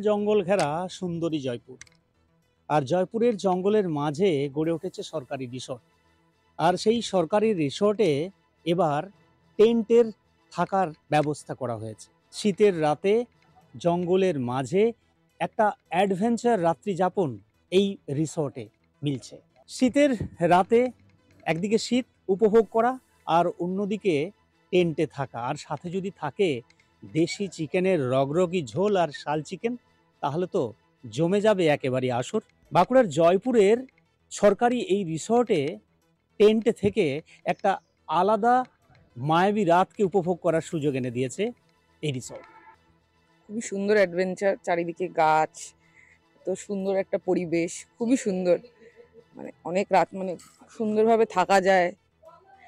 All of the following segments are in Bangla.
জঙ্গল ঘেরা সুন্দরী জয়পুর। আর জয়পুরের জঙ্গলের মাঝে গড়ে উঠেছে সরকারি রিসর্ট। আর সেই সরকারি রিসর্টে এবার টেন্টের থাকার ব্যবস্থা করা হয়েছে। শীতের রাতে জঙ্গলের মাঝে একটা অ্যাডভেঞ্চার রাত্রি যাপন এই রিসর্টে মিলছে। শীতের রাতে একদিকে শীত উপভোগ করা আর অন্যদিকে টেন্টে থাকা, আর সাথে যদি থাকে দেশি চিকেনের রগরগি ঝোল আর শাল চিকেন, তাহলে তো জমে যাবে একেবারে আসর। বাঁকুড়ার জয়পুরের সরকারি এই রিসর্টে টেন্টে থেকে একটা আলাদা মায়াবী রাতকে উপভোগ করার সুযোগ এনে দিয়েছে এই রিসর্ট। খুবই সুন্দর অ্যাডভেঞ্চার, চারিদিকে গাছ, তো সুন্দর একটা পরিবেশ, খুবই সুন্দর। মানে অনেক রাত, মানে সুন্দরভাবে থাকা যায়,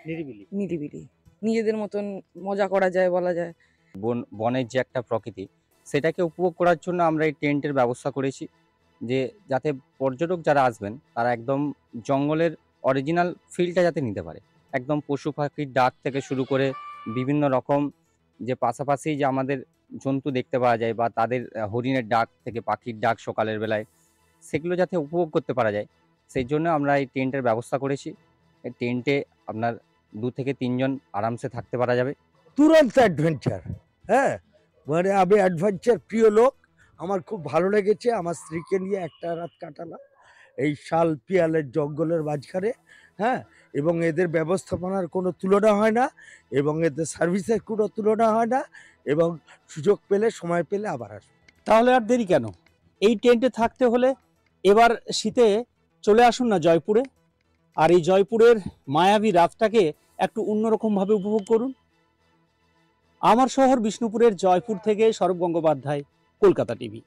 নিরিবিলি। নিরিবিলি, নিজেদের মতন মজা করা যায় বলা যায়। বনের যে একটা প্রকৃতি, সেটাকে উপভোগ করার জন্য আমরা এই টেন্টের ব্যবস্থা করেছি, যে যাতে পর্যটক যারা আসবেন তারা একদম জঙ্গলের অরিজিনাল ফিলটা যাতে নিতে পারে। একদম পশু পাখির ডাক থেকে শুরু করে বিভিন্ন রকম যে পাশাপাশি যে আমাদের জন্তু দেখতে পাওয়া যায়, বা তাদের হরিণের ডাক থেকে পাখির ডাক সকালের বেলায়, সেগুলো যাতে উপভোগ করতে পারা যায়, সেই জন্য আমরা এই টেন্টের ব্যবস্থা করেছি। এই টেন্টে আপনার 2 থেকে 3 জন আরামসে থাকতে পারা যাবে। তুরন্ত অ্যাডভেঞ্চার। হ্যাঁ, মানে আমি অ্যাডভেঞ্চার প্রিয় লোক। আমার খুব ভালো লেগেছে। আমার স্ত্রীকে নিয়ে একটা রাত কাটালাম এই শাল পিয়ালের জঙ্গলের মাঝখানে। হ্যাঁ, এবং এদের ব্যবস্থাপনার কোনো তুলনা হয় না, এবং এদের সার্ভিসের কোনো তুলনা হয় না, এবং সুযোগ পেলে সময় পেলে আবার আসবো। তাহলে আর দেরি কেন? এই টেন্টে থাকতে হলে এবার শীতে চলে আসুন না জয়পুরে, আর এই জয়পুরের মায়াবী রাতটাকে একটু অন্যরকমভাবে উপভোগ করুন। আমার শহর বিষ্ণুপুরের জয়পুর থেকে সৌরভ গঙ্গোপাধ্যায়, কলকাতা টিভি।